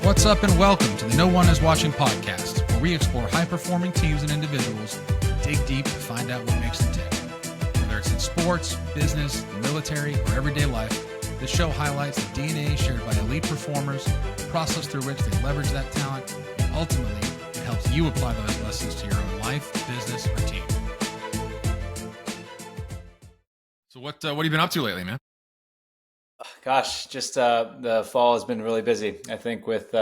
What's up and welcome to the No One Is Watching podcast, where we explore high-performing teams and individuals, dig deep and find out what makes them tick. Whether it's in sports, business, the military, or everyday life, this show highlights the DNA shared by elite performers, the process through which they leverage that talent, and ultimately, it helps you apply those lessons to your own life, business, or team. So what have you been up to lately, man? Gosh, just the fall has been really busy. I think with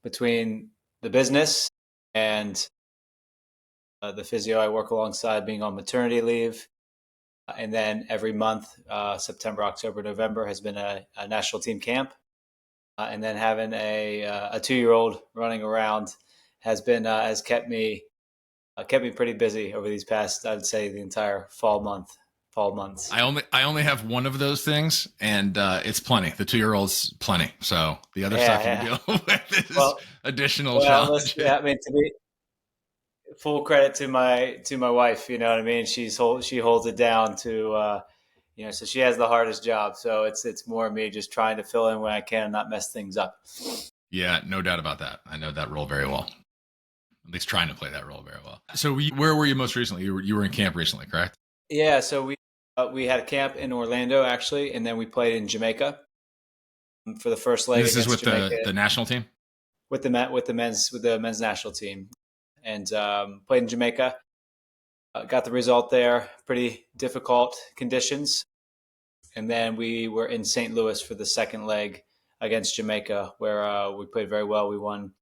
between the business and the physio I work alongside being on maternity leave, and then every month, September, October, November has been a national team camp, and then having a 2-year-old running around has kept me pretty busy over these past, I'd say, the entire fall months. I only have one of those things, and it's plenty. The 2-year-old's plenty. So the other stuff you deal with is additional challenge. I mean, to be full credit to my wife, you know what I mean? She holds it down to so she has the hardest job. So it's more me just trying to fill in when I can and not mess things up. Yeah, no doubt about that. I know that role very well. At least trying to play that role very well. So where were you most recently? You were in camp recently, correct? Yeah, so we had a camp in Orlando actually, and then we played in Jamaica for the first leg. This is with the national team, with the men's national team, and played in Jamaica. Got the result there. Pretty difficult conditions, and then we were in St. Louis for the second leg against Jamaica, where we played very well. We won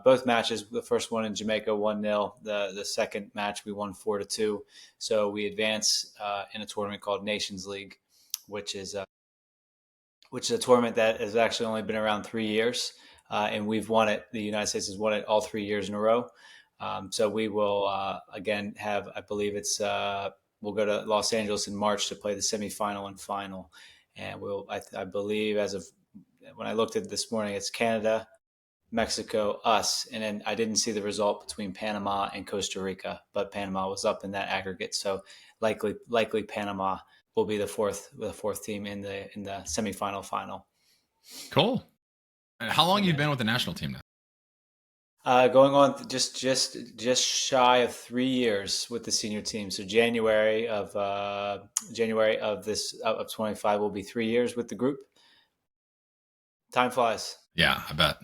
both matches. The first one in Jamaica 1-0. The second match we won 4-2. So we advance in a tournament called Nations League, which is a tournament that has actually only been around 3 years, and we've won it. The United States has won it all 3 years in a row. So we will again have, I believe we'll go to Los Angeles in March to play the semifinal and final, and I believe as of when I looked at it this morning, it's Canada, Mexico, us, and then I didn't see the result between Panama and Costa Rica, but Panama was up in that aggregate, so likely Panama will be the fourth team in the semifinal final. Cool. And how long have you been with the national team now? Going on just shy of 3 years with the senior team. So January of 25 will be 3 years with the group. Time flies. Yeah, I bet.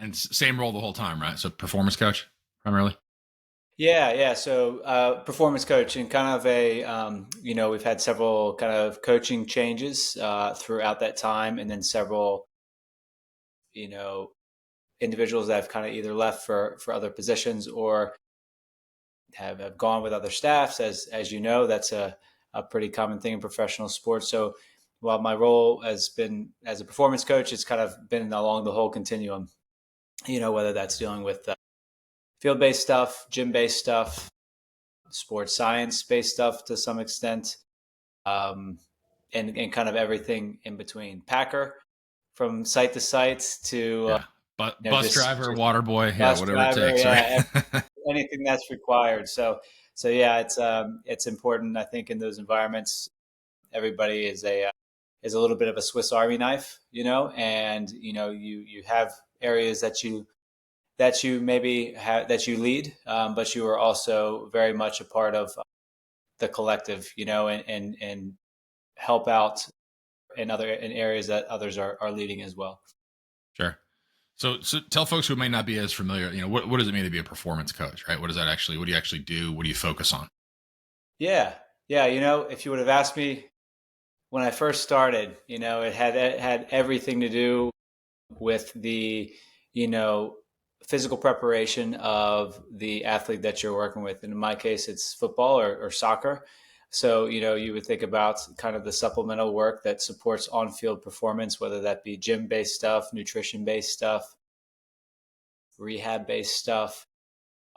And same role the whole time, right? So performance coach primarily? Yeah. So performance coach, and kind of we've had several kind of coaching changes throughout that time, and then several, individuals that have kind of either left for other positions or have gone with other staffs. As you know, that's a pretty common thing in professional sports. So while my role has been as a performance coach, it's kind of been along the whole continuum. Whether that's dealing with field-based stuff, gym-based stuff, sports science-based stuff to some extent, and kind of everything in between. Packer from site to site to bus driver, water boy, whatever it takes. Right? Anything that's required. So yeah, it's important. I think in those environments, everybody is a little bit of a Swiss Army knife, and you have areas that you maybe have, that you lead, but you are also very much a part of the collective, and help out in areas that others are leading as well. Sure. So tell folks who may not be as familiar, what does it mean to be a performance coach, right? What do you actually do? What do you focus on? Yeah. If you would have asked me when I first started, it had everything to do with the, physical preparation of the athlete that you're working with. And in my case, it's football or soccer. So, you would think about kind of the supplemental work that supports on-field performance, whether that be gym-based stuff, nutrition-based stuff, rehab-based stuff,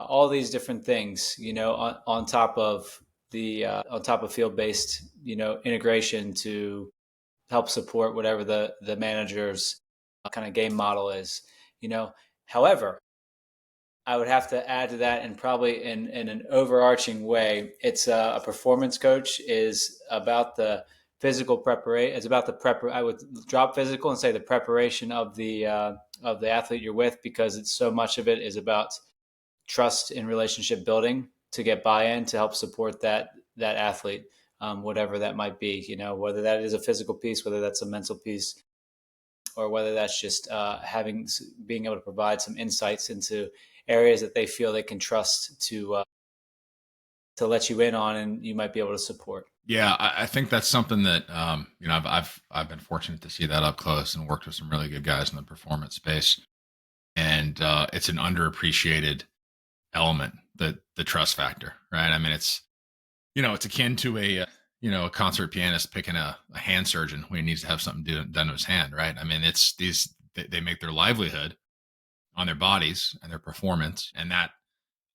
all these different things, on top of field-based, integration to help support whatever the manager's kind of game model is, However, I would have to add to that, and probably in an overarching way, it's a performance coach is about the physical preparation. It's about the prep. I would drop physical and say the preparation of the athlete you're with, because it's so much of it is about trust and relationship building to get buy-in to help support that athlete, whatever that might be. Whether that is a physical piece, whether that's a mental piece, or whether that's just being able to provide some insights into areas that they feel they can trust to let you in on, and you might be able to support. Yeah, I think that's something that I've been fortunate to see that up close and worked with some really good guys in the performance space, and it's an underappreciated element, the trust factor, right? I mean, it's akin to a concert pianist picking a hand surgeon when he needs to have something done to his hand, right? I mean, it's they make their livelihood on their bodies and their performance, and that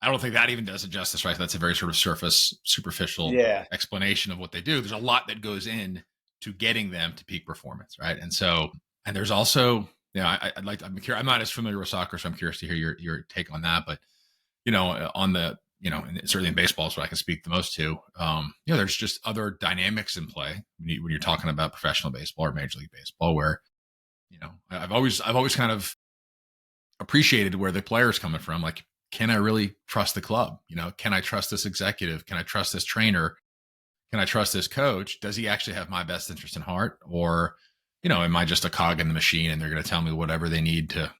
I don't think that even does it justice, right? That's a very sort of superficial Yeah. explanation of what they do. There's a lot that goes in to getting them to peak performance, right? And there's also, I'm curious. I'm not as familiar with soccer, so I'm curious to hear your take on that. But on the, and certainly in baseball is what I can speak the most to. There's just other dynamics in play when you're talking about professional baseball or Major League Baseball, where I've always kind of appreciated where the player's coming from. Like, can I really trust the club? Can I trust this executive? Can I trust this trainer? Can I trust this coach? Does he actually have my best interest in heart? Or, am I just a cog in the machine and they're going to tell me whatever they need to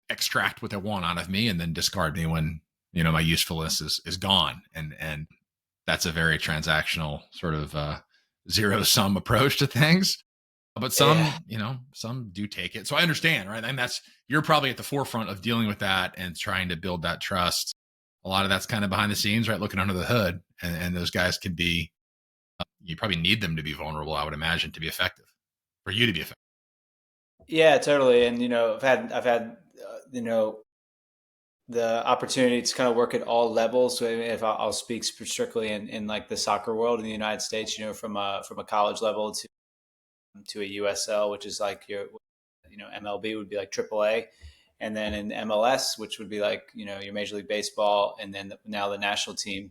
extract what they want out of me and then discard me when, my usefulness is gone. And that's a very transactional sort of zero sum approach to things. But some do take it. So I understand, right? And you're probably at the forefront of dealing with that and trying to build that trust. A lot of that's kind of behind the scenes, right? Looking under the hood. And those guys can be, you probably need them to be vulnerable, I would imagine, to be effective, for you to be effective. Yeah, totally. And, I've had the opportunity to kind of work at all levels. So if I'll speak strictly in like the soccer world in the United States, from a college level to a USL, which is like your, MLB would be like AAA, and then in MLS, which would be like, your Major League Baseball, and then now the national team,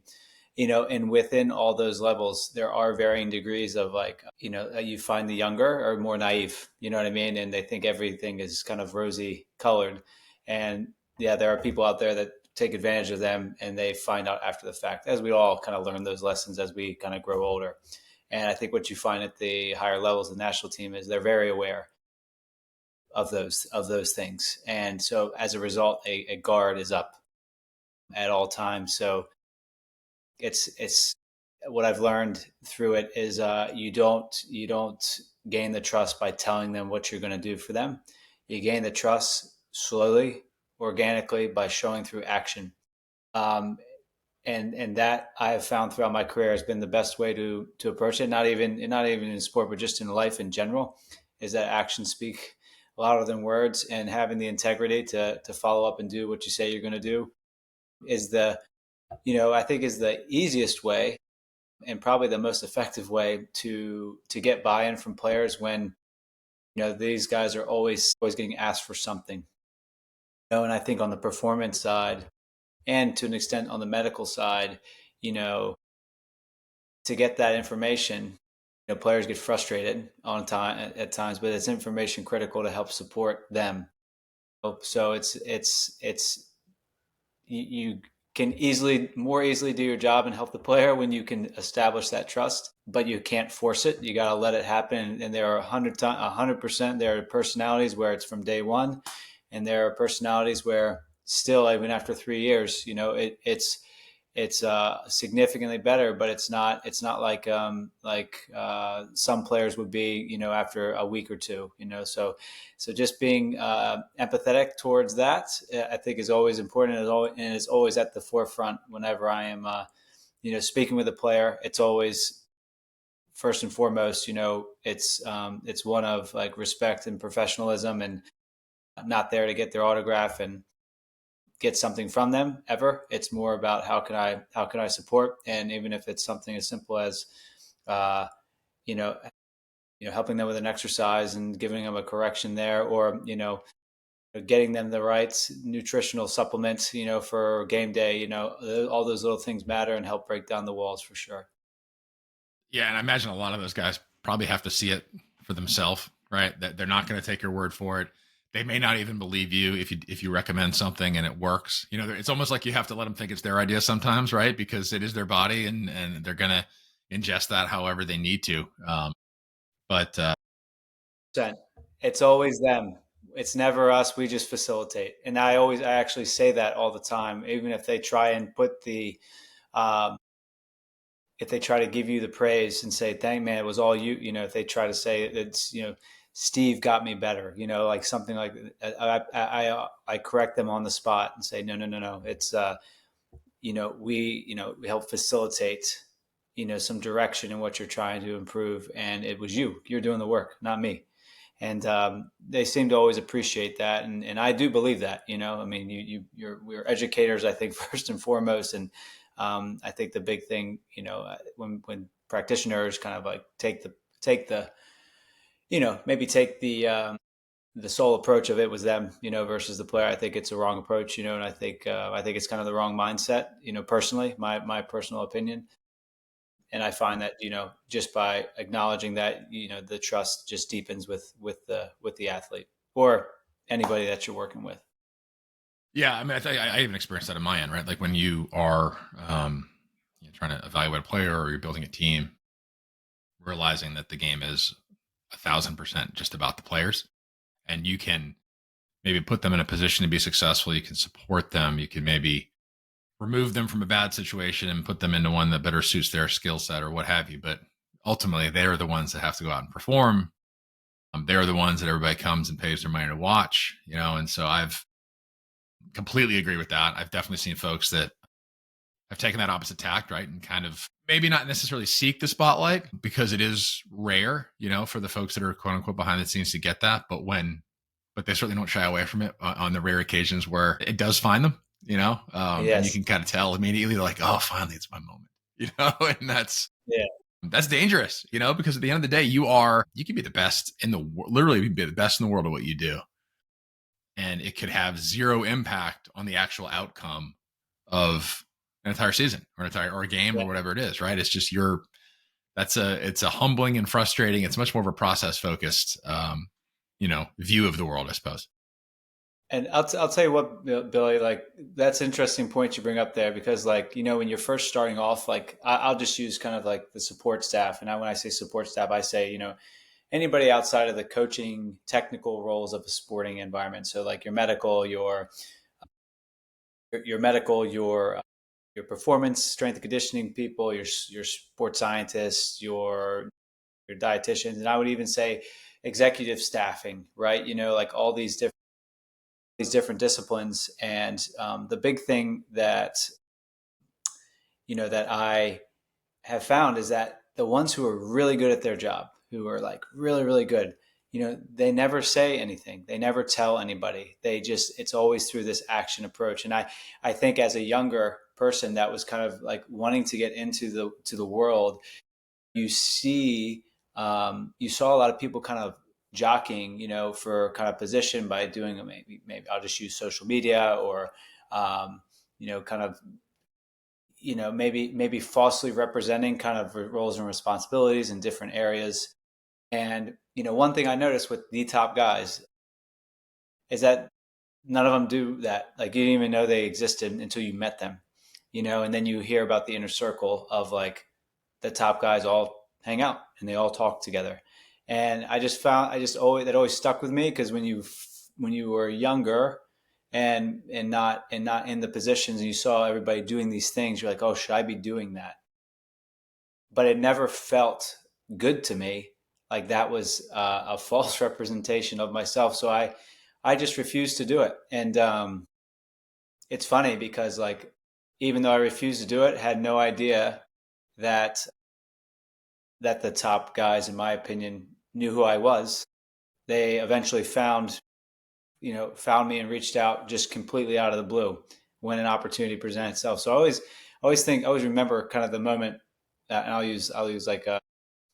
and within all those levels, there are varying degrees of like, you find the younger or more naive, you know what I mean? And they think everything is kind of rosy colored. And yeah, there are people out there that take advantage of them, and they find out after the fact, as we all kind of learn those lessons as we kind of grow older. And I think what you find at the higher levels of the national team is they're very aware of those things. And so as a result, a guard is up at all times. So it's what I've learned through it is you don't gain the trust by telling them what you're going to do for them. You gain the trust slowly, organically, by showing through action. And that I have found throughout my career has been the best way to approach it. Not even in sport, but just in life in general, is that actions speak louder than words, and having the integrity to follow up and do what you say you're going to do is I think is the easiest way and probably the most effective way to get buy-in from players when, these guys are always getting asked for something. And I think on the performance side, and to an extent on the medical side, to get that information, players get frustrated on time at times, but it's information critical to help support them. So you can more easily do your job and help the player when you can establish that trust, but you can't force it. You got to let it happen. And there are 100%, there are personalities where it's from day one. And there are personalities where still, even after 3 years, it's significantly better, but it's not like some players would be, after a week or two, so just being empathetic towards that, I think is always important, and is always at the forefront whenever I am, speaking with a player. It's always first and foremost, it's one of like respect and professionalism, and not there to get their autograph and get something from them ever. It's more about how can I support, and even if it's something as simple as helping them with an exercise and giving them a correction there, or getting them the right nutritional supplements for game day. All those little things matter and help break down the walls for sure. Yeah, and I imagine a lot of those guys probably have to see it for themselves, right? That they're not going to take your word for it. They may not even believe you if you recommend something and it works. You know, it's almost like you have to let them think it's their idea sometimes, right? Because it is their body, and they're going to ingest that however they need to. But 100%. It's always them. It's never us. We just facilitate. And I actually say that all the time, even if they try and put um, if they try to give you the praise and say, "Thank man, it was all you," if they try to say it's, Steve got me better, like something like that, I correct them on the spot and say, no, no, no, no. It's, we help facilitate, some direction in what you're trying to improve. And it was you're doing the work, not me. And they seem to always appreciate that, and I do believe that. I mean, we're educators, I think, first and foremost, and I think the big thing, when practitioners kind of like take the maybe take the sole approach of it was them, versus the player. I think it's a wrong approach, and I think it's kind of the wrong mindset, personally, my personal opinion. And I find that just by acknowledging that, the trust just deepens with the athlete or anybody that you're working with. yeah, I mean, I even experienced that on my end, right? Like when you are trying to evaluate a player or you're building a team, realizing that the game is 1,000% just about the players, and you can maybe put them in a position to be successful. You can support them. You can maybe remove them from a bad situation and put them into one that better suits their skill set or what have you. But ultimately, they're the ones that have to go out and perform. They're the ones that everybody comes and pays their money to watch, and so I've completely agree with that. I've definitely seen folks that have taken that opposite tact, right? And kind of maybe not necessarily seek the spotlight because it is rare, for the folks that are quote unquote behind the scenes to get that. But they certainly don't shy away from it on the rare occasions where it does find them, and you Yes. can kind of tell immediately, like, oh, finally it's my moment, and Yeah. that's dangerous, because at the end of the day, you can be the best in the world, literally be the best in the world at what you do. And it could have zero impact on the actual outcome of an entire season or or a game Yeah. or whatever it is, right? It's just it's a humbling and frustrating. It's much more of a process focused, view of the world, I suppose. And I'll tell you what, Billy, like that's an interesting point you bring up there because like, when you're first starting off, like I'll just use kind of like the support staff. And when I say support staff, I say, anybody outside of the coaching technical roles of a sporting environment. So like your medical, your performance, strength and conditioning people, your sports scientists, your dietitians, and I would even say executive staffing, right? Like all these different disciplines. And the big thing that I have found is that the ones who are really good at their job, who are like really, really good, they never say anything. They never tell anybody. It's always through this action approach. And I think as a younger person that was kind of like wanting to get into the world, you saw a lot of people kind of jockeying, for kind of position by doing maybe I'll just use social media or, kind of, maybe falsely representing kind of roles and responsibilities in different areas. And, one thing I noticed with the top guys is that none of them do that. Like you didn't even know they existed until you met them, and then you hear about the inner circle of like the top guys all hang out and they all talk together. And that always stuck with me because when you were younger and not in the positions and you saw everybody doing these things, you're like, oh, should I be doing that? But it never felt good to me. Like that was a false representation of myself. So I just refused to do it. And it's funny because like, even though I refused to do it, had no idea that the top guys, in my opinion, knew who I was. They eventually found me and reached out just completely out of the blue when an opportunity presented itself. So I always remember kind of the moment, and I'll use like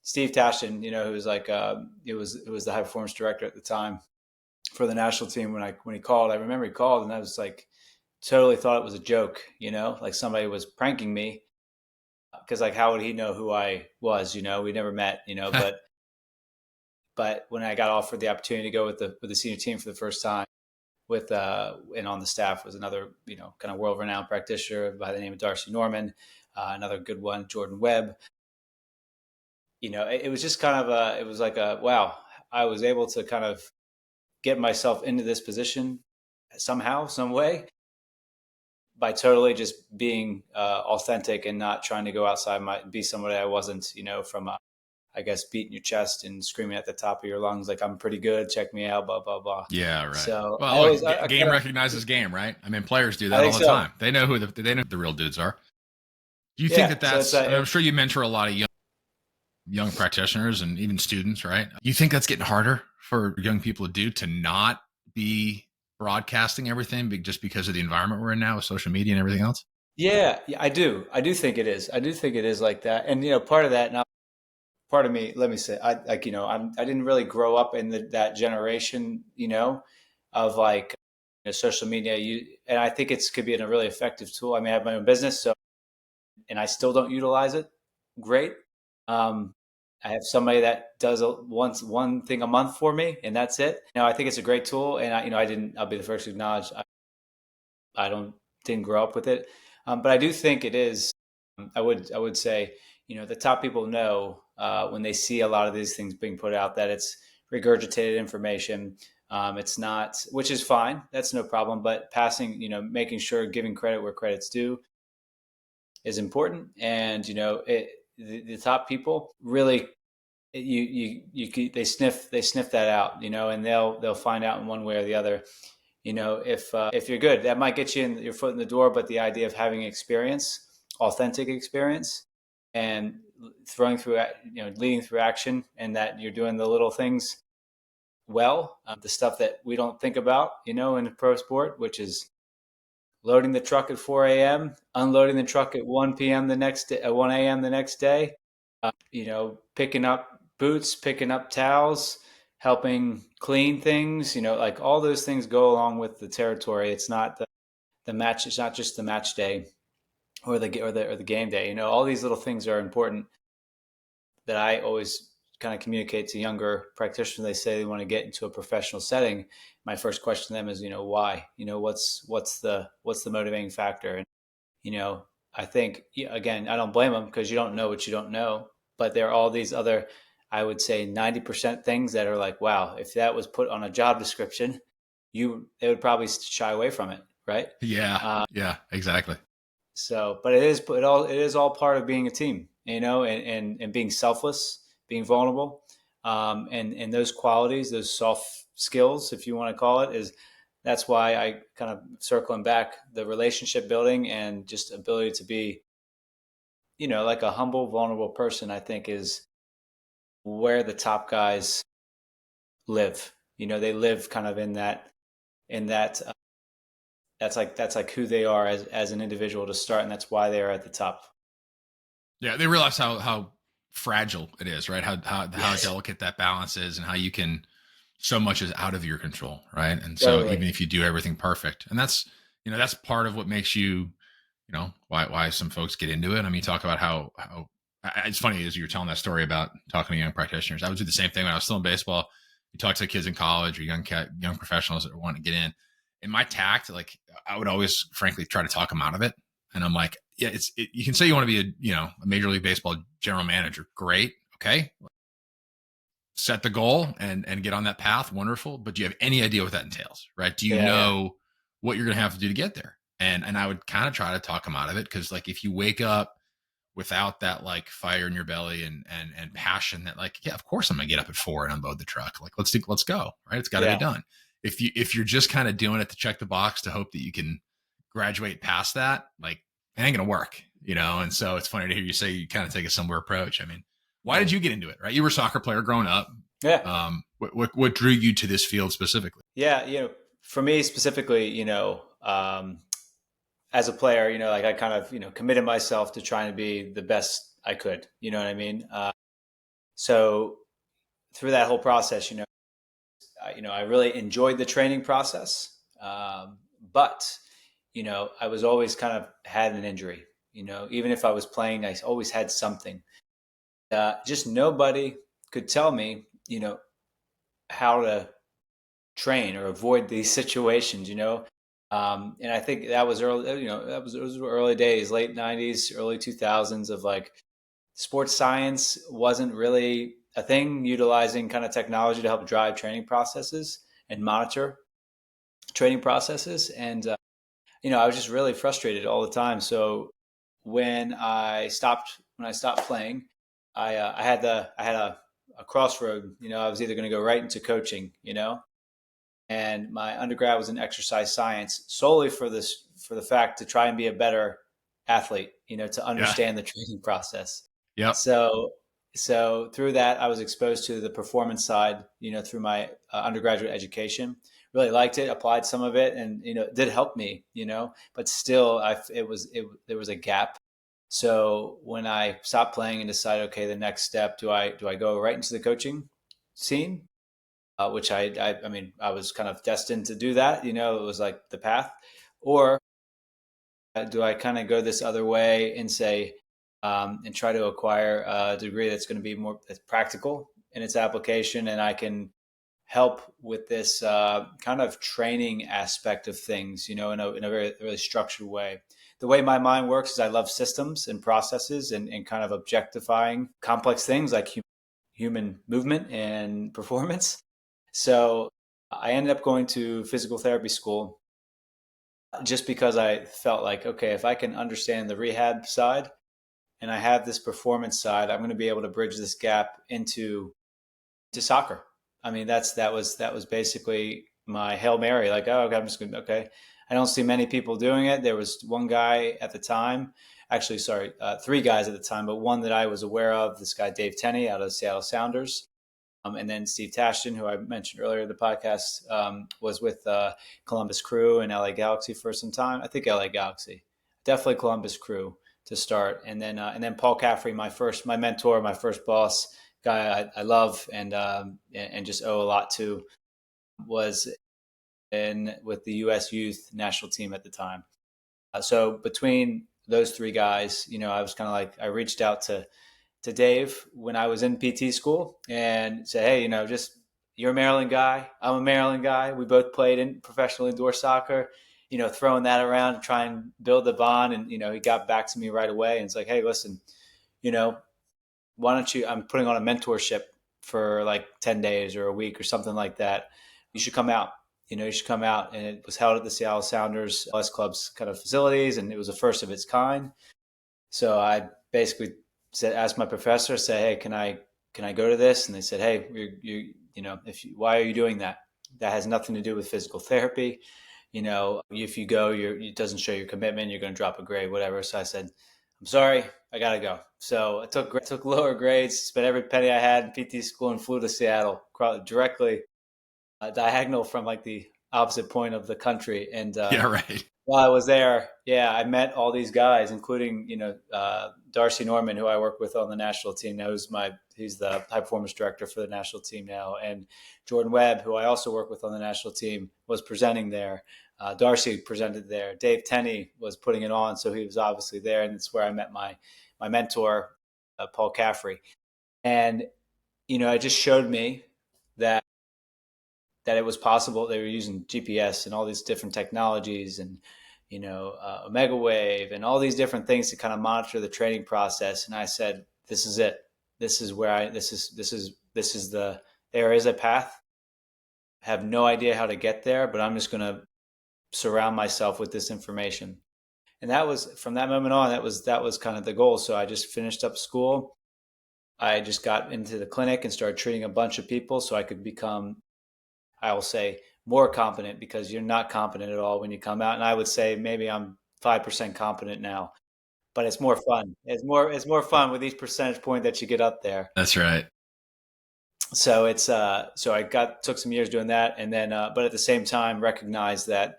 Steve Tashton, who was like it was the high performance director at the time for the national team when he called. I remember he called, and I was like totally thought it was a joke, like somebody was pranking me because like how would he know who I was? We never met, but But when I got offered the opportunity to go with the senior team for the first time, and on the staff was another, kind of world-renowned practitioner by the name of Darcy Norman, another good one, Jordan Webb. It was just kind of it was like wow, I was able to kind of get myself into this position somehow, some way, by totally just being authentic and not trying to go outside be somebody I wasn't, from I guess beating your chest and screaming at the top of your lungs like I'm pretty good, check me out, blah blah blah. Yeah, right. So well, game recognizes game, right? I mean, players do that all the time. They know who the real dudes are. Do you think that's? I'm sure you mentor a lot of young practitioners and even students, right? You think that's getting harder for young people to do, to not be broadcasting everything just because of the environment we're in now with social media and everything else? Yeah, I do think it is. I do think it is like that. And, part of that, now, part of me, let me say, I didn't really grow up in that generation, of like social media. And I think could be a really effective tool. I mean, I have my own business, and I still don't utilize it great. I have somebody that does one thing a month for me, and that's it. I think it's a great tool, and I'll be the first to acknowledge I didn't grow up with it, but I do think it is. I would say, the top people know when they see a lot of these things being put out that it's regurgitated information. It's not, which is fine. That's no problem. But passing, making sure giving credit where credit's due is important. And the top people really, they sniff that out, and they'll find out in one way or the other. If you're good, that might get you your foot in the door. But the idea of having experience, authentic experience, and leading through action, and that you're doing the little things well, the stuff that we don't think about, in a pro sport, which is loading the truck at 4 a.m., unloading the truck at 1 p.m. the next day, at 1 a.m. the next day, picking up boots, picking up towels, helping clean things, like all those things go along with the territory. It's not the match. It's not just the match day or the game day. All these little things are important that I always kind of communicate to younger practitioners. They say they want to get into a professional setting. My first question to them is, why? What's the motivating factor? And I think, again, I don't blame them, because you don't know what you don't know. But there are all these other, I would say 90% things that are like, wow, if that was put on a job description, they would probably shy away from it, right? Yeah, yeah, exactly. So, but it is all part of being a team, and being selfless, being vulnerable, and those qualities, those soft skills, if you want to call it, that's why I kind of circling back, the relationship building and just ability to be, like a humble, vulnerable person, I think is where the top guys live. They live kind of in that, that's like who they are as an individual to start. And that's why they are at the top. Yeah. They realize how fragile it is, right? How delicate that balance is, and how you can, so much is out of your control. Right. And so even if you do everything perfect, and that's part of what makes you, why some folks get into it. I mean, you talk about how it's funny as you're telling that story about talking to young practitioners. I would do the same thing when I was still in baseball. You talk to kids in college or young professionals that want to get in. And my tact, like, I would always, frankly, try to talk them out of it. And I'm like, yeah, you can say you want to be a Major League Baseball general manager. Great. Okay. Set the goal and get on that path. Wonderful. But do you have any idea what that entails? Right. Do you know what you're going to have to do to get there? And I would kind of try to talk them out of it. Cause like, if you wake up without that like fire in your belly and passion, that like, yeah, of course I'm gonna get up at 4 and unload the truck. Like, let's go. Right. It's gotta be done. If you're just kind of doing it to check the box to hope that you can graduate past that, like, it ain't gonna work, And so it's funny to hear you say you kind of take a similar approach. I mean, why did you get into it? Right. You were a soccer player growing up. Yeah. What drew you to this field specifically? Yeah. For me specifically, as a player, like I kind of, committed myself to trying to be the best I could, you know what I mean? So through that whole process, I really enjoyed the training process. But, I was always kind of had an injury, even if I was playing, I always had something. Just nobody could tell me, how to train or avoid these situations, and I think that was early, those were early days, late 90s, early 2000s of like sports science wasn't really a thing, utilizing kind of technology to help drive training processes and monitor training processes. And, I was just really frustrated all the time. So when I stopped playing, I had a crossroad. I was either going to go right into coaching, and my undergrad was in exercise science solely for the fact to try and be a better athlete, to Yeah. understand the training process. Yep. So through that, I was exposed to the performance side, through my undergraduate education. Really liked it, applied some of it, and it did help me, but still, there was a gap. So when I stopped playing and decided, okay, the next step, do I go right into the coaching scene, which I mean, I was kind of destined to do that. It was like the path. Or do I kind of go this other way and say, and try to acquire a degree that's going to be more practical in its application, and I can help with this kind of training aspect of things, in a very really structured way. The way my mind works is I love systems and processes, and kind of objectifying complex things like human movement and performance. So I ended up going to physical therapy school just because I felt like, okay, if I can understand the rehab side and I have this performance side, I'm going to be able to bridge this gap into to soccer. I mean, that was basically my Hail Mary. Like, oh, okay, I'm just going to, okay. I don't see many people doing it. There was one guy at the time, actually, sorry, three guys at the time, but one that I was aware of, this guy, Dave Tenney out of the Seattle Sounders. And then Steve Tashton, who I mentioned earlier in the podcast, was with Columbus Crew and LA Galaxy for some time. I think LA Galaxy, definitely Columbus Crew to start, and then Paul Caffrey, my mentor, my first boss, guy I love and just owe a lot to, was in with the U.S. Youth National Team at the time. So between those three guys, I was kind of like, I reached out to Dave when I was in PT school and said, hey, just you're a Maryland guy, I'm a Maryland guy. We both played in professional indoor soccer, throwing that around to try and build the bond. And, he got back to me right away and it's like, hey, listen, why don't you, I'm putting on a mentorship for like 10 days or a week or something like that. You should come out. You should come out. And it was held at the Seattle Sounders LS Club's kind of facilities, and it was the first of its kind. So I basically asked my professor, say, hey, can I go to this? And they said, hey, why are you doing that? That has nothing to do with physical therapy. If you go, it doesn't show your commitment. You're going to drop a grade, whatever. So I said, I'm sorry, I got to go. So I took lower grades, spent every penny I had in PT school, and flew to Seattle, directly diagonal from like the opposite point of the country. And Yeah, right. while I was there, yeah, I met all these guys, including Darcy Norman, who I work with on the national team now. He's the high performance director for the national team now, and Jordan Webb, who I also work with on the national team, was presenting there. Darcy presented there. Dave Tenney was putting it on, so he was obviously there, and it's where I met my mentor, Paul Caffrey, and it just showed me that it was possible. They were using GPS and all these different technologies, and Omega Wave and all these different things to kind of monitor the training process. And I said, this is it. This is where there is a path. I have no idea how to get there, but I'm just going to surround myself with this information. And that was, from that moment on, that was kind of the goal. So I just finished up school. I just got into the clinic and started treating a bunch of people so I could become, I will say, more competent, because you're not competent at all when you come out. And I would say maybe I'm 5% competent now, but it's more fun. It's more fun with each percentage point that you get up there. That's right. So so I took some years doing that. And then, but at the same time, recognized that,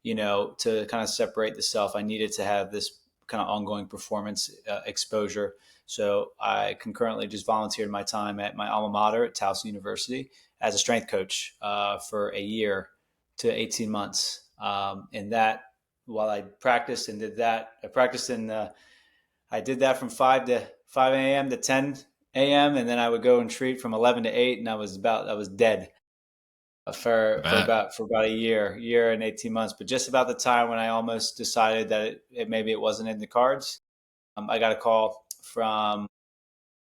to kind of separate the self, I needed to have this kind of ongoing performance exposure. So I concurrently just volunteered my time at my alma mater at Towson University as a strength coach for a year to 18 months. And that, while I practiced and did that, I did that from 5 a.m. to 10 a.m. And then I would go and treat from 11 to 8, and I was dead. for about a year and 18 months. But just about the time when I almost decided that maybe it wasn't in the cards, I got a call from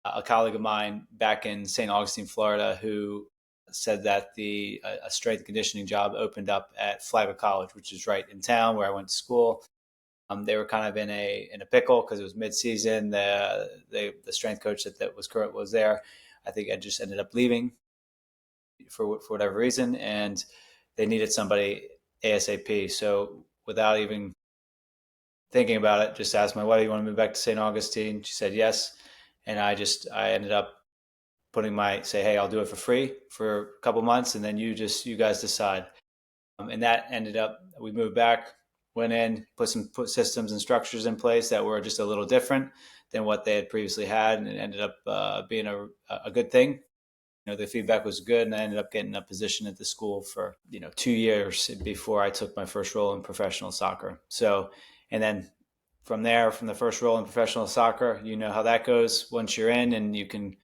a colleague of mine back in St. Augustine, Florida, who said that a strength and conditioning job opened up at Flagler College, which is right in town where I went to school. They were kind of in a pickle because it was mid-season. The strength coach that was there, I think, I just ended up leaving for whatever reason, and they needed somebody ASAP. So without even thinking about it, just asked my wife, "You want to move back to St. Augustine?" She said yes, and I ended up say, "Hey, I'll do it for free for a couple months, and then you guys decide." And that ended up, we moved back, went in, put systems and structures in place that were just a little different than what they had previously had, and it ended up being a good thing. The feedback was good, and I ended up getting a position at the school for 2 years before I took my first role in professional soccer. So, and then from the first role in professional soccer, you know how that goes. Once you're in and you can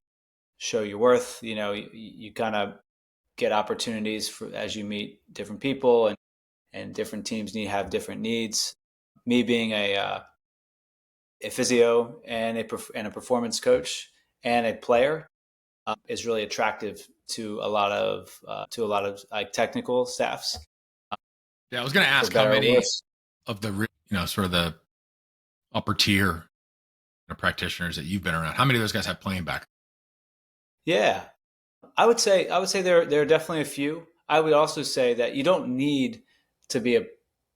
show your worth, you kind of get opportunities as you meet different people, and different teams have different needs. Me being a physio and a performance coach and a player is really attractive to a lot of like technical staffs. Yeah, I was going to ask how many of the sort of the upper tier practitioners that you've been around, how many of those guys have playing back? Yeah, I would say there are definitely a few. I would also say that you don't need to be a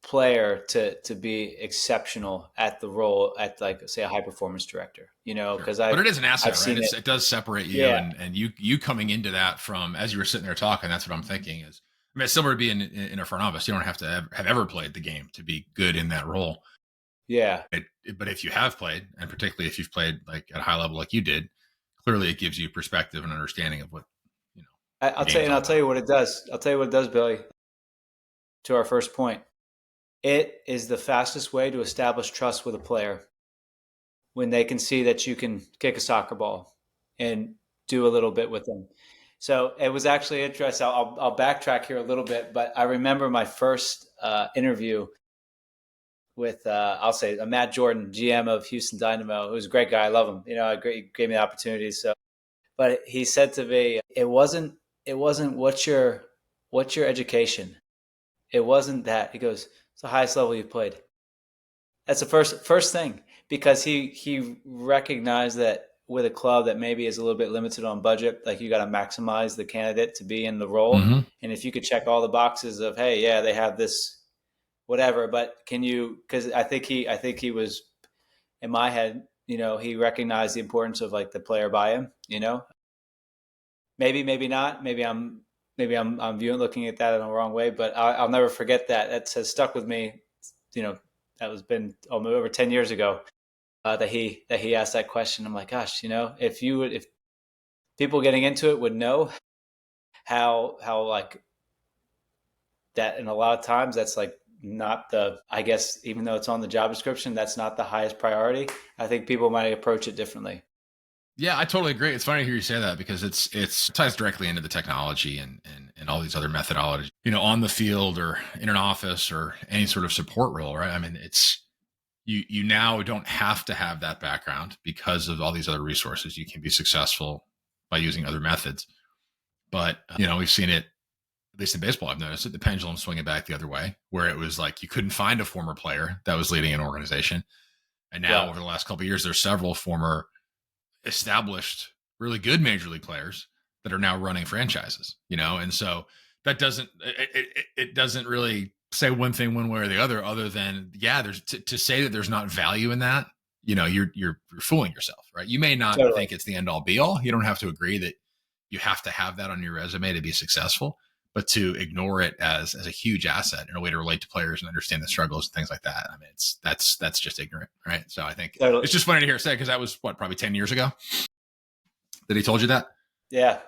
player to be exceptional at the role at, like, say, a high performance director, because But it is an asset, right? It does separate you, yeah. and you coming into that from, as you were sitting there talking, that's what I'm thinking is, I mean, it's similar to being in a front office. You don't have to have ever played the game to be good in that role. Yeah. But if you have played, and particularly if you've played like at a high level like you did, clearly it gives you perspective and understanding of what, I'll tell you what it does. I'll tell you what it does, Billy. To our first point, it is the fastest way to establish trust with a player when they can see that you can kick a soccer ball and do a little bit with them. So it was actually interesting. I'll backtrack here a little bit, but I remember my first interview with, I'll say, Matt Jordan, GM of Houston Dynamo, who's a great guy. I love him. He gave me the opportunity. So, but he said to me, it wasn't what's your education. It wasn't that. He goes, it's the highest level you've played. That's the first thing, because he recognized that with a club that maybe is a little bit limited on budget, like, you got to maximize the candidate to be in the role. Mm-hmm. And if you could check all the boxes of, hey, yeah, they have this, whatever, but can you? Because I think he was, in my head, he recognized the importance of, like, the player buy-in. Maybe not. Maybe I'm looking at that in the wrong way, but I'll never forget that. That has stuck with me. That was been over 10 years ago that he asked that question. I'm like, gosh, if people getting into it would know how like that, and a lot of times that's like not the, I guess, even though it's on the job description, that's not the highest priority. I think people might approach it differently. Yeah, I totally agree. It's funny to hear you say that, because it ties directly into the technology and all these other methodologies, on the field or in an office or any sort of support role, right? I mean, it's, you now don't have to have that background because of all these other resources. You can be successful by using other methods. But, we've seen it, at least in baseball, I've noticed it, the pendulum swinging back the other way, where it was like you couldn't find a former player that was leading an organization. And now over the last couple of years, there's several former established, really good major league players that are now running franchises, and so that it doesn't really say one thing one way or the other than, there's to say that there's not value in that, you're fooling yourself, right? You may not think it's the end all be all. You don't have to agree that you have to have that on your resume to be successful, but to ignore it as a huge asset and a way to relate to players and understand the struggles and things like that. I mean, that's just ignorant, right? So I think it's just funny to hear it said, because that was probably 10 years ago that he told you that. Yeah.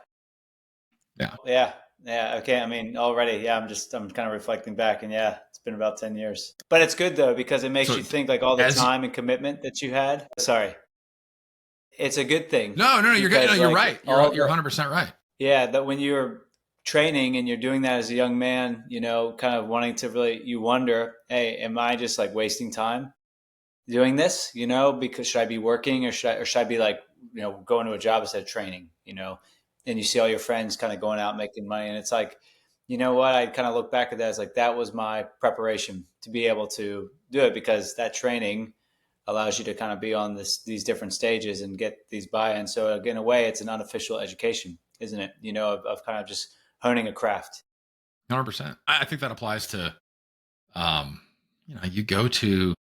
Okay. I mean, already, I'm kind of reflecting back, and it's been about 10 years, but it's good though, because it makes you think, like, all the time and commitment that you had. Sorry. It's a good thing. No, you're good. No, you're right. You're 100% right. Yeah. That when you're training and you're doing that as a young man, kind of wanting to really, you wonder, hey, am I just like wasting time doing this, because should I be working or should I be like, going to a job instead of training, and you see all your friends kind of going out making money. And it's like, you know what, I kind of look back at that as like, that was my preparation to be able to do it, because that training allows you to kind of be on these different stages and get these buy-ins. So in a way, it's an unofficial education, isn't it? Of kind of just honing a craft. 100%. I think that applies to, you go to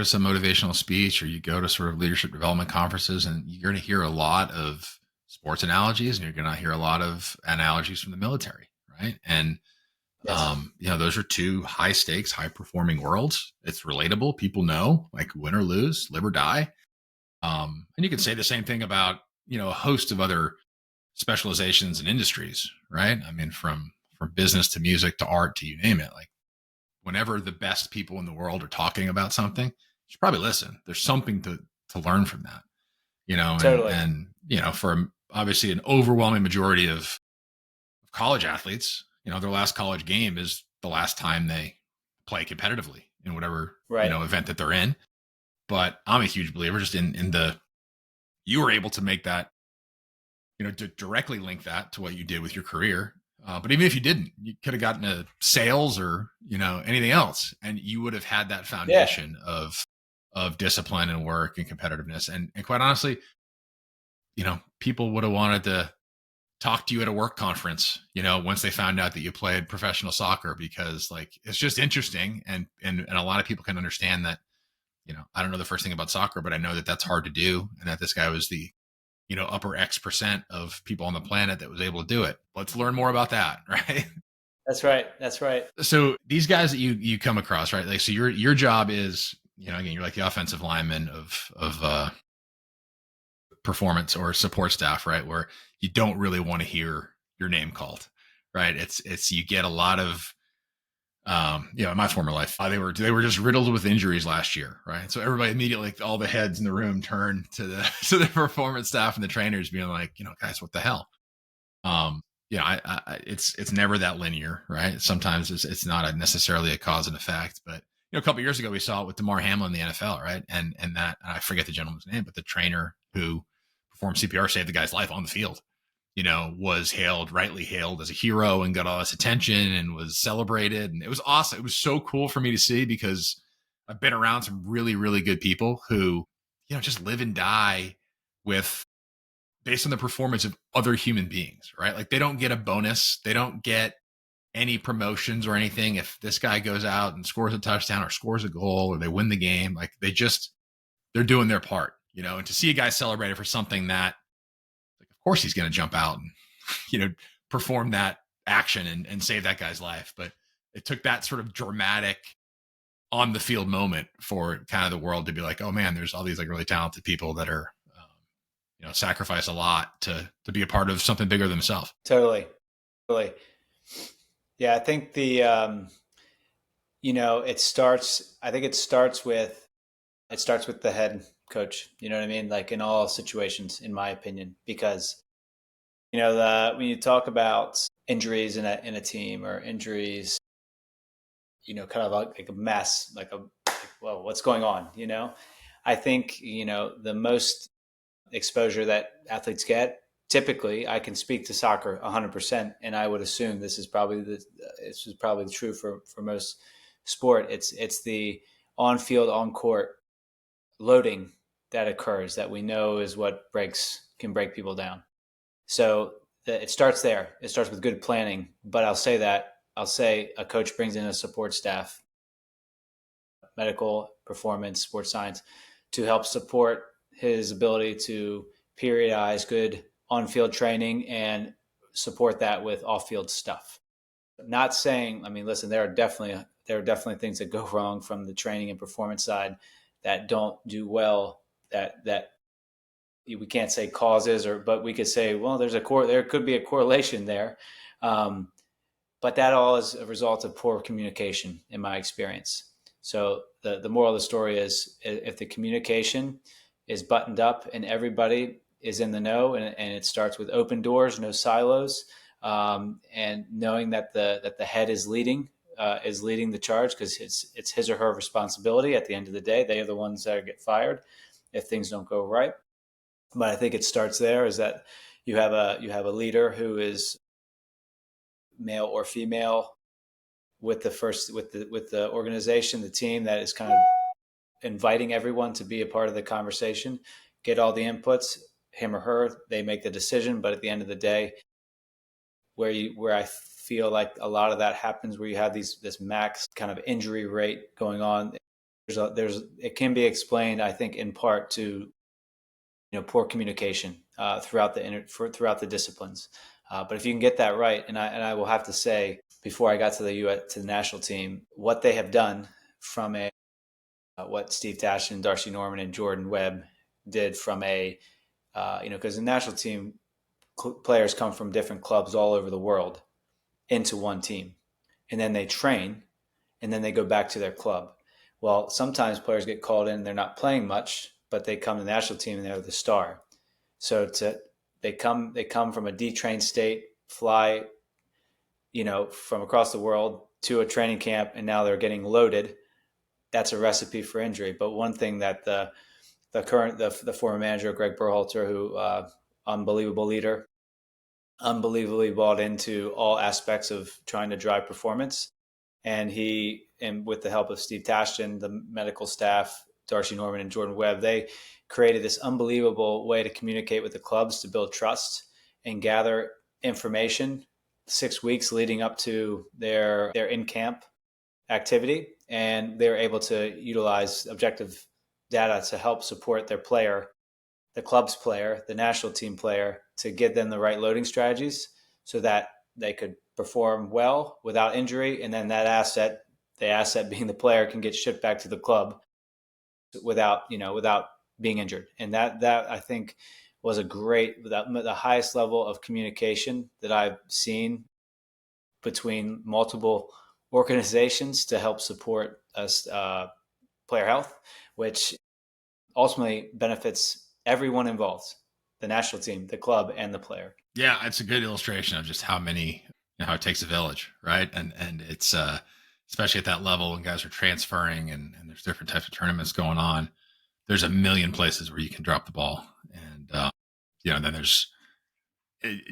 some motivational speech, or you go to sort of leadership development conferences, and you're going to hear a lot of sports analogies, and you're going to hear a lot of analogies from the military, right? And Yes. those are two high stakes, high performing worlds. It's relatable. People know, like, win or lose, live or die. And you can say the same thing about, a host of other specializations and industries, right? I mean, from business to music to art to you name it. Like, whenever the best people in the world are talking about something, you should probably listen. There's something to learn from that, Totally. and for obviously an overwhelming majority of college athletes, their last college game is the last time they play competitively in whatever, Right. Event that they're in. But I'm a huge believer just in you were able to make that, to directly link that to what you did with your career. But even if you didn't, you could have gotten to sales or, anything else, and you would have had that foundation of discipline and work and competitiveness. And quite honestly, people would have wanted to talk to you at a work conference, once they found out that you played professional soccer, because like, it's just interesting. And a lot of people can understand that, I don't know the first thing about soccer, but I know that that's hard to do. And that this guy was the, upper X% of people on the planet that was able to do it. Let's learn more about that. Right. That's right. That's right. So these guys that you come across, right? Like, so your job is, again, you're like the offensive lineman of performance or support staff, right? Where you don't really want to hear your name called, right? It's you get a lot of, in my former life, they were just riddled with injuries last year, right? So everybody immediately, like, all the heads in the room turn to the performance staff and the trainers, being like, guys, what the hell? It's never that linear, right? Sometimes it's not necessarily a cause and effect, but a couple of years ago we saw it with DeMar Hamlin in the NFL, right? And I forget the gentleman's name, but the trainer who performed CPR saved the guy's life on the field, was rightly hailed as a hero and got all this attention and was celebrated. And it was awesome. It was so cool for me to see, because I've been around some really, really good people who, just live and die based on the performance of other human beings, right? Like, they don't get a bonus. They don't get any promotions or anything if this guy goes out and scores a touchdown or scores a goal or they win the game. Like, they're doing their part, and to see a guy celebrated for something that, like, of course he's going to jump out and, perform that action and save that guy's life. But it took that sort of dramatic on the field moment for kind of the world to be like, oh man, there's all these like really talented people that are, sacrifice a lot to be a part of something bigger than themselves. Totally. Yeah. I think I think it starts with the head coach, you know what I mean? Like, in all situations, in my opinion, because, when you talk about injuries in a team, or injuries, kind of like a mess, well, what's going on? I think, the most exposure that athletes get, typically, I can speak to soccer 100%, and I would assume this is probably true for most sport. It's the on-field, on-court loading that occurs that we know is what can break people down. So it starts there. It starts with good planning. But I'll say a coach brings in a support staff, medical, performance, sports science, to help support his ability to periodize good on-field training and support that with off-field stuff. Not saying, listen, there are definitely things that go wrong from the training and performance side that don't do well, that we can't say causes, but we could say, well, there could be a correlation there. But that all is a result of poor communication, in my experience. So the moral of the story is, if the communication is buttoned up and everybody is in the know, and it starts with open doors, no silos, and knowing that the head is leading the charge, because it's his or her responsibility. At the end of the day, they are the ones that get fired if things don't go right. But I think it starts there, is that you have a leader who is male or female with the organization, the team, that is kind of inviting everyone to be a part of the conversation, get all the inputs. Him or her, they make the decision, but at the end of the day, where I feel like a lot of that happens, where you have this max kind of injury rate going on, it can be explained, I think, in part to poor communication throughout the disciplines. But if you can get that right, and I will have to say, before I got to the national team, what they have done from what Steve Tashin, Darcy Norman, and Jordan Webb did from because the national team players come from different clubs all over the world into one team, and then they train, and then they go back to their club. Well, sometimes players get called in, they're not playing much, but they come to the national team and they're the star. So they come from a detrained state, fly, from across the world to a training camp, and now they're getting loaded. That's a recipe for injury. But one thing that the former manager, Greg Berhalter, who unbelievable leader, unbelievably bought into all aspects of trying to drive performance. And with the help of Steve Tashin, the medical staff, Darcy Norman and Jordan Webb, they created this unbelievable way to communicate with the clubs, to build trust and gather information 6 weeks leading up to their in-camp activity. And they were able to utilize objective data to help support their player, the club's player, the national team player, to give them the right loading strategies so that they could perform well without injury. And then that asset, the asset being the player, can get shipped back to the club without being injured. And that I think was the highest level of communication that I've seen between multiple organizations to help support us player health, which ultimately benefits everyone involved, the national team, the club, and the player. Yeah, it's a good illustration of just how it takes a village, right? And it's especially at that level when guys are transferring and there's different types of tournaments going on. There's a million places where you can drop the ball, and then there's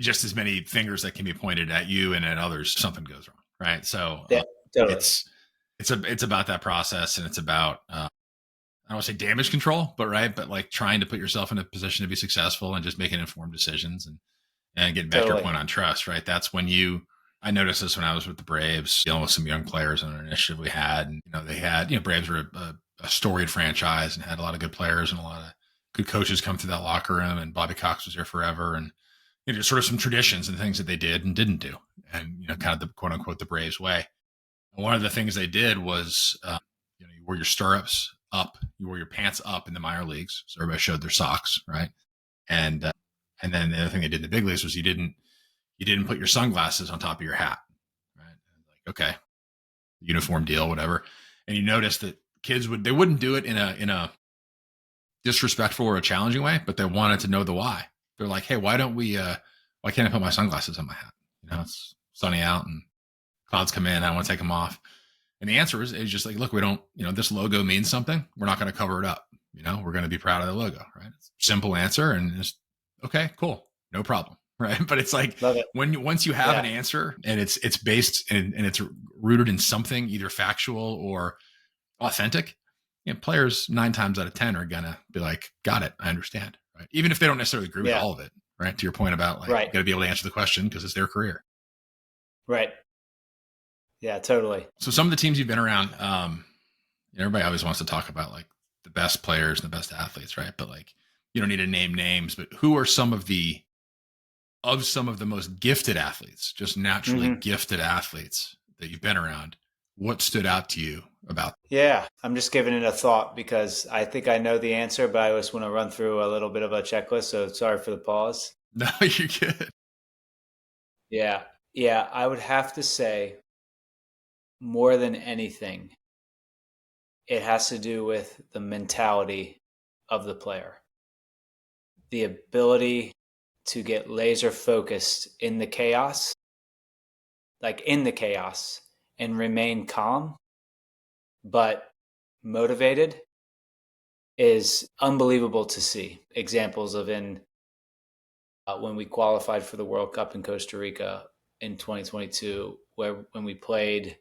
just as many fingers that can be pointed at you and at others. Something goes wrong, right? So Yeah, totally. it's about that process, and it's about I don't want to say damage control, but like trying to put yourself in a position to be successful and just making informed decisions and getting back to your point on trust, right? That's when I noticed this when I was with the Braves, dealing with some young players on an initiative we had, and they had, Braves were a storied franchise and had a lot of good players and a lot of good coaches come through that locker room, and Bobby Cox was there forever, and just sort of some traditions and things that they did and didn't do, and kind of the quote unquote the Braves way. And one of the things they did was you wore your stirrups up, you wore your pants up in the minor leagues, so everybody showed their socks, right? And then the other thing they did in the big leagues was you didn't put your sunglasses on top of your hat, right? Like, okay, uniform deal, whatever. And you notice that kids wouldn't do it in a disrespectful or a challenging way, but they wanted to know the why. They're like, hey, why can't I put my sunglasses on my hat? It's sunny out and clouds come in, I don't want to take them off. And the answer is just like, look, we don't, this logo means something. We're not going to cover it up. We're going to be proud of the logo, right? Simple answer, and just, okay, cool, no problem, right? But it's like once you have an answer and it's based and it's rooted in something either factual or authentic, players 9 times out of 10 are gonna be like, got it, I understand, right? Even if they don't necessarily agree with all of it, right? To your point about like, you got to be able to answer the question because it's their career, right? Yeah, totally. So some of the teams you've been around, everybody always wants to talk about like the best players and the best athletes, right? But like, you don't need to name names, but who are some of the most gifted athletes, just naturally gifted athletes that you've been around? What stood out to you about? Yeah, I'm just giving it a thought because I think I know the answer, but I just want to run through a little bit of a checklist. So sorry for the pause. No, you're good. Yeah. I would have to say, more than anything, it has to do with the mentality of the player. The ability to get laser focused in the chaos like in the chaos and remain calm, but motivated is unbelievable to see. Examples of in when we qualified for the World Cup in Costa Rica in 2022, where when we played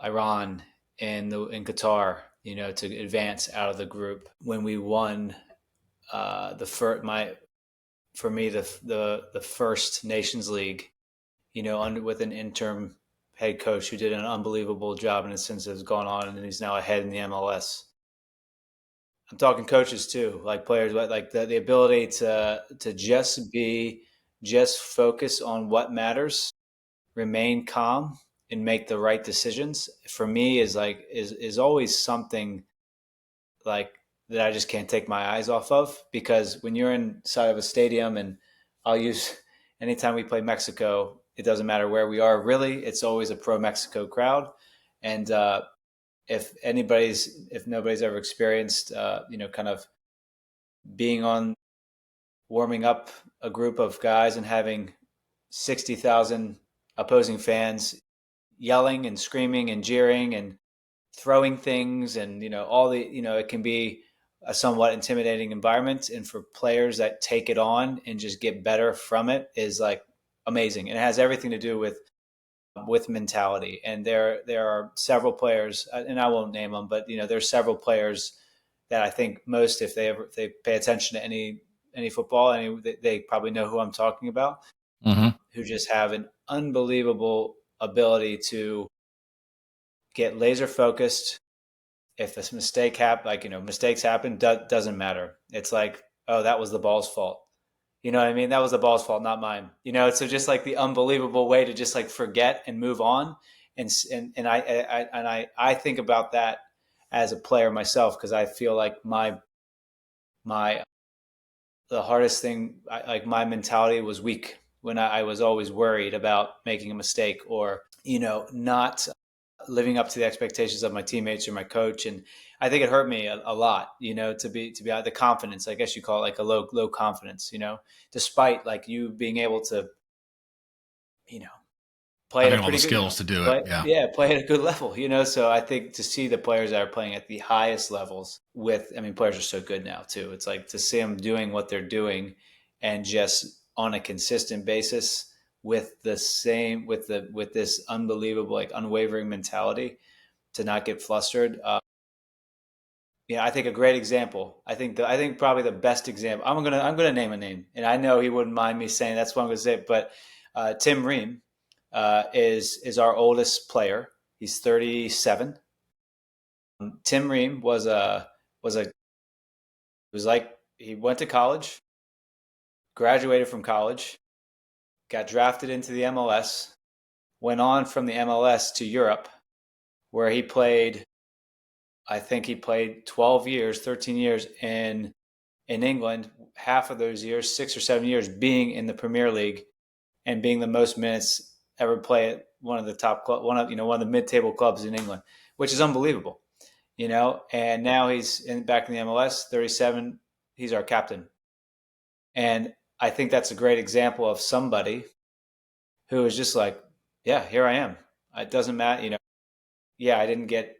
Iran in Qatar, to advance out of the group. When we won the first for me the first Nations League, under with an interim head coach who did an unbelievable job, and since has gone on and he's now ahead in the MLS. I'm talking coaches too, like players, like the ability to just focus on what matters, remain calm, and make the right decisions. For me, is always something like that I just can't take my eyes off of, because when you're inside of a stadium, and I'll use anytime we play Mexico, it doesn't matter where we are, really, it's always a pro Mexico crowd. And if nobody's ever experienced, kind of being on, warming up a group of guys and having 60,000 opposing fans yelling and screaming and jeering and throwing things, and it can be a somewhat intimidating environment, and for players that take it on and just get better from it is like amazing. And it has everything to do with mentality. And there are several players, and I won't name them, but there's several players that I think most, if they pay attention to any football, they probably know who I'm talking about, who just have an unbelievable ability to get laser focused. If a mistake mistakes happen, doesn't matter. It's like, oh, that was the ball's fault. You know what I mean? That was the ball's fault, not mine. So just like the unbelievable way to just like forget and move on. And I think about that as a player myself, because I feel like the hardest thing, like my mentality was weak when I was always worried about making a mistake, or not living up to the expectations of my teammates or my coach. And I think it hurt me a lot, to be out the confidence, I guess you call it, like a low confidence, despite like you being able to, play having at a all the pretty good, skills to do it. play at a good level, So I think to see the players that are playing at the highest levels players are so good now too. It's like to see them doing what they're doing, and just on a consistent basis, with this unbelievable, like unwavering mentality to not get flustered. I think a great example. I think probably the best example. I'm gonna name a name, and I know he wouldn't mind me saying that's what I'm gonna say. But Tim Ream is our oldest player. He's 37. Tim Ream was like, he went to college, graduated from college, got drafted into the MLS, went on from the MLS to Europe, where he played, I think he played 12 years, 13 years in England, half of those years, 6 or 7 years, being in the Premier League and being the most minutes ever play at one of the top club, one of the mid-table clubs in England, which is unbelievable, and now he's back in the MLS, 37. He's our captain. And I think that's a great example of somebody who is just like, yeah, here I am. It doesn't matter, yeah, I didn't get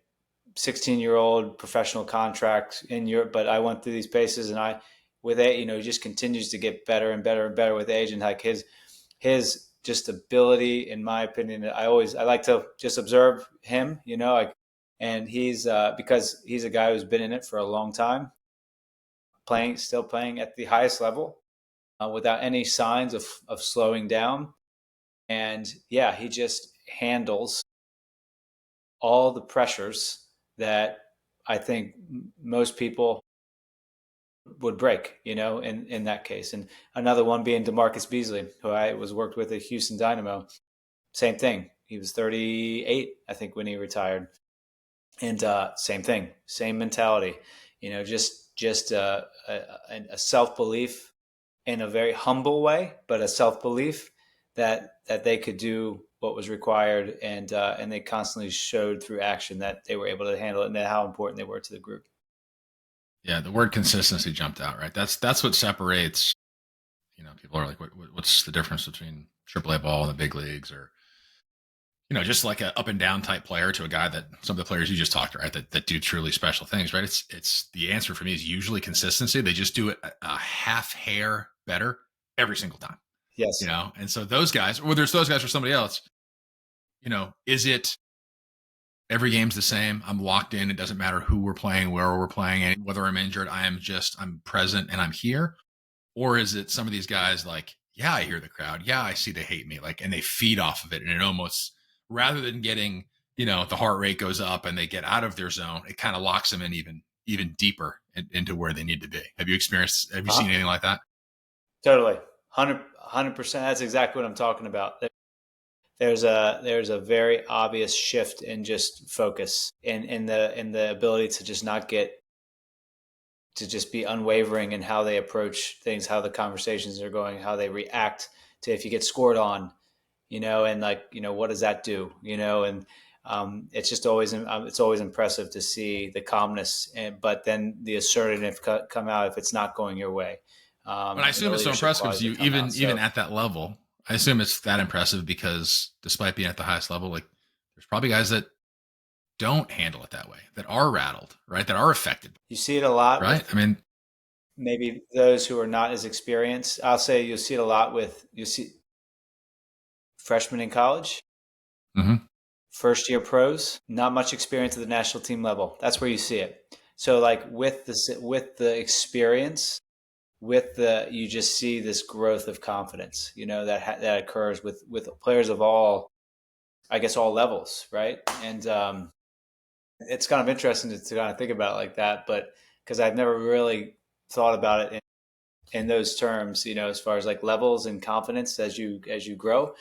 16-year-old professional contract in Europe, but I went through these paces, and he just continues to get better and better and better with age, and like his just ability, in my opinion, I like to just observe him, and he's because he's a guy who's been in it for a long time, still playing at the highest level, without any signs of slowing down. And yeah, he just handles all the pressures that I think most people would break, in that case. And another one being DeMarcus Beasley, who I worked with at Houston Dynamo. Same thing. He was 38, I think, when he retired. And same thing, same mentality, just a self-belief in a very humble way, but a self-belief that they could do what was required, and they constantly showed through action that they were able to handle it, and how important they were to the group. Yeah, the word consistency jumped out, right? That's what separates. People are like, what's the difference between AAA ball and the big leagues, or just like a up and down type player to a guy that some of the players you just talked, right, that do truly special things, right? It's the answer for me is usually consistency. They just do it a half hair better every single time, Yes. and so those guys, whether it's those guys or somebody else, is it every game's the same? I'm locked in. It doesn't matter who we're playing, where we're playing, and whether I'm injured, I'm present and I'm here. Or is it some of these guys like, yeah, I hear the crowd. Yeah, I see they hate me. Like, and they feed off of it. And it almost, rather than getting, the heart rate goes up and they get out of their zone, it kind of locks them in even deeper into where they need to be. Have you seen anything like that? Totally. 100%. That's exactly what I'm talking about. There's a very obvious shift in just focus in the ability to just not to just be unwavering in how they approach things, how the conversations are going, how they react to if you get scored on, and what does that do, and it's just always impressive to see the calmness, but then the assertiveness come out if it's not going your way. But I assume it's so impressive because you even at that level, I assume it's that impressive because despite being at the highest level, like there's probably guys that don't handle it that way, that are rattled, right? That are affected. You see it a lot, right? I mean, maybe those who are not as experienced. I'll say you'll see it a lot you see freshmen in college, first year pros, not much experience at the national team level. That's where you see it. So like with the experience, you just see this growth of confidence, that occurs with players of all levels, right? And it's kind of interesting to kind of think about it like that, but because I've never really thought about it in those terms, as far as like levels and confidence as you grow.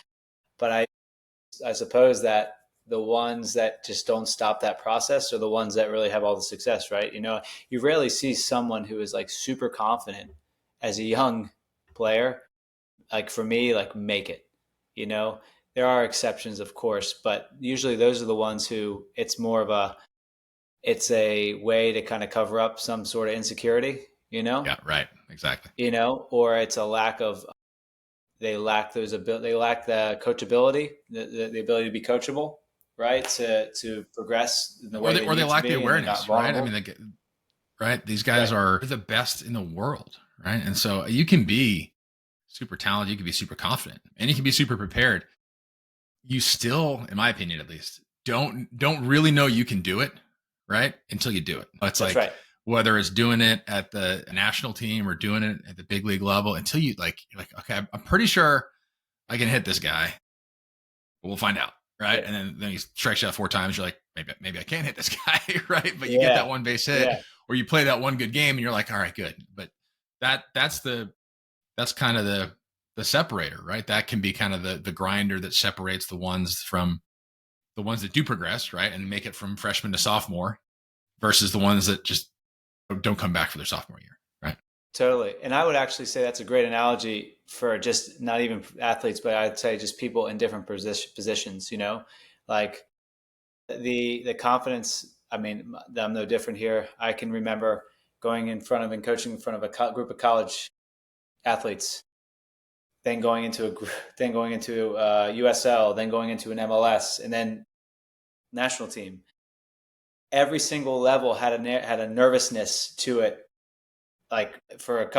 But I suppose that the ones that just don't stop that process are the ones that really have all the success, right? You rarely see someone who is like super confident as a young player, like for me, like make it, there are exceptions, of course, but usually those are the ones who it's a way to kind of cover up some sort of insecurity, Yeah, right. Exactly. Or it's a lack of, they lack the coachability, the ability to be coachable, right? To progress in the way or they lack the awareness, right? I mean, right. These guys are the best in the world, right? And so you can be super talented, you can be super confident, and you can be super prepared. You still, in my opinion, at least, don't really know you can do it, right? Until you do it. It's like, right. Whether it's doing it at the national team or doing it at the big league level, until you're like, okay, I'm pretty sure I can hit this guy. We'll find out, right? Yeah. And then he strikes you out 4 times. You're like, maybe I can't hit this guy, right? But you get that one base hit, or you play that one good game, and you're like, all right, good. But that's kind of the separator, right? That can be kind of the grinder that separates the ones that do progress, right, and make it from freshman to sophomore, versus the ones that just don't come back for their sophomore year, right? Totally. And I would actually say that's a great analogy for just not even athletes, but I'd say just people in different positions, like the confidence. I mean, I'm no different here. I can remember going in front of and coaching in front of a group of college athletes, then going into USL, then going into an MLS, and then national team. Every single level had a nervousness to it, like for a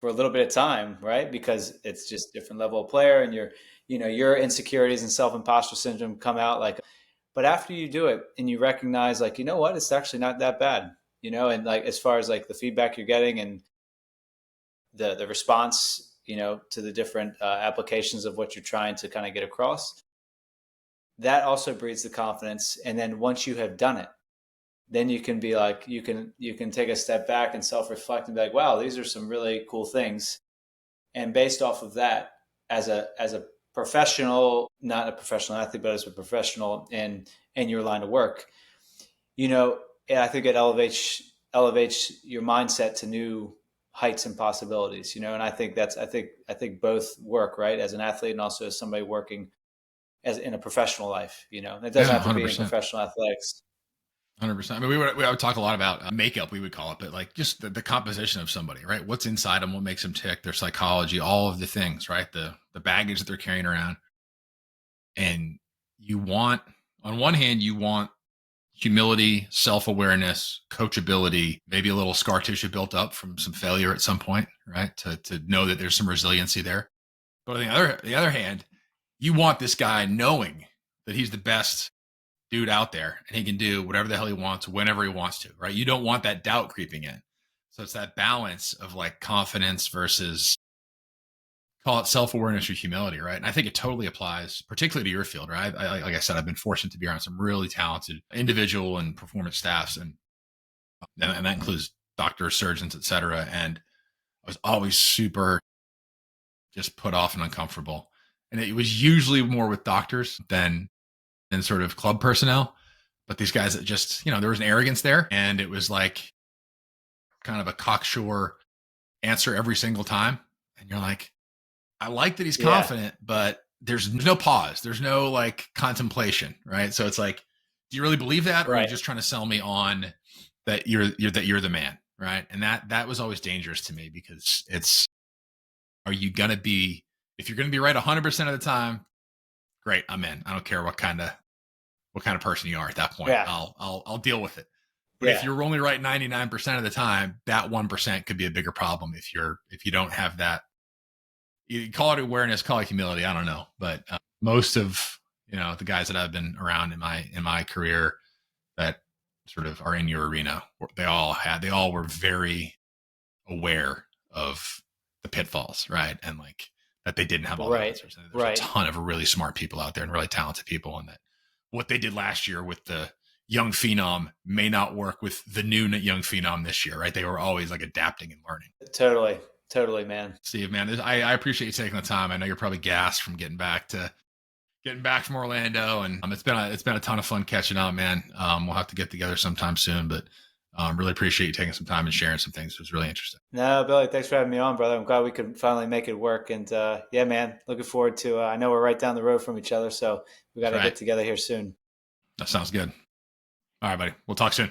little bit of time, right? Because it's just different level of player, and your insecurities and self-imposter syndrome come out like, but after you do it and you recognize like, you know what, it's actually not that bad, and like, as far as like the feedback you're getting and the response, to the different applications of what you're trying to kind of get across, that also breeds the confidence. And then once you have done it, then you can be like, you can take a step back and self-reflect and be like, wow, these are some really cool things. And based off of that, as a professional, not a professional athlete, but as a professional in your line of work, I think it elevates your mindset to new heights and possibilities, and I think I think both work, right? As an athlete and also as somebody working as in a professional life, it doesn't have to be in professional athletics. 100%. I mean, we would talk a lot about makeup, we would call it, but like just the composition of somebody, right? What's inside them, what makes them tick, their psychology, all of the things, right? The baggage that they're carrying around. And on one hand, you want humility, self-awareness, coachability, maybe a little scar tissue built up from some failure at some point, right? To know that there's some resiliency there. But on the other hand, you want this guy knowing that he's the best dude out there and he can do whatever the hell he wants, whenever he wants to, right? You don't want that doubt creeping in. So it's that balance of like confidence versus, call it self-awareness or humility, right? And I think it totally applies, particularly to your field, right? Like I said, I've been fortunate to be around some really talented individual and performance staffs, and that includes doctors, surgeons, et cetera. And I was always super just put off and uncomfortable. And it was usually more with doctors than sort of club personnel. But these guys that just, there was an arrogance there, and it was like kind of a cocksure answer every single time. And you're like, I like that he's confident, but there's no pause. There's no like contemplation, right? So it's like, do you really believe that? Or are you just trying to sell me on that you're the man, right? And that was always dangerous to me, because if you're going to be right 100% of the time, great, I'm in. I don't care what kind of person you are at that point. Yeah. I'll deal with it. But if you're only right 99% of the time, that 1% could be a bigger problem if you don't have that. You call it awareness, call it humility, I don't know. But most of the guys that I've been around in my career that sort of are in your arena, they all were very aware of the pitfalls, right? And like that they didn't have all the answers. And there's a ton of really smart people out there and really talented people, and that what they did last year with the young phenom may not work with the new young phenom this year, right? They were always like adapting and learning. Totally, man. Steve, man, I appreciate you taking the time. I know you're probably gassed from getting back from Orlando, and it's been a ton of fun catching up, man. We'll have to get together sometime soon, but really appreciate you taking some time and sharing some things. It was really interesting. No, Billy, thanks for having me on, brother. I'm glad we could finally make it work. And yeah, man, looking forward to, I know we're right down the road from each other, so we got to get together here soon. That sounds good. All right, buddy. We'll talk soon.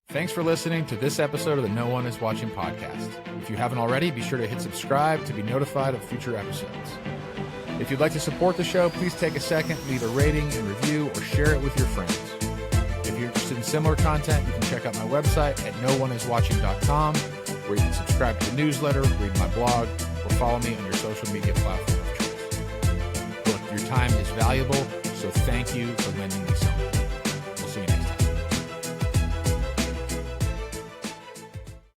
Thanks for listening to this episode of the No One Is Watching podcast. If you haven't already, be sure to hit subscribe to be notified of future episodes. If you'd like to support the show, please take a second, leave a rating and review, or share it with your friends. If you're interested in similar content, you can check out my website at nooneiswatching.com, where you can subscribe to the newsletter, read my blog, or follow me on your social media platform of choice. Look, your time is valuable, so thank you for lending me some.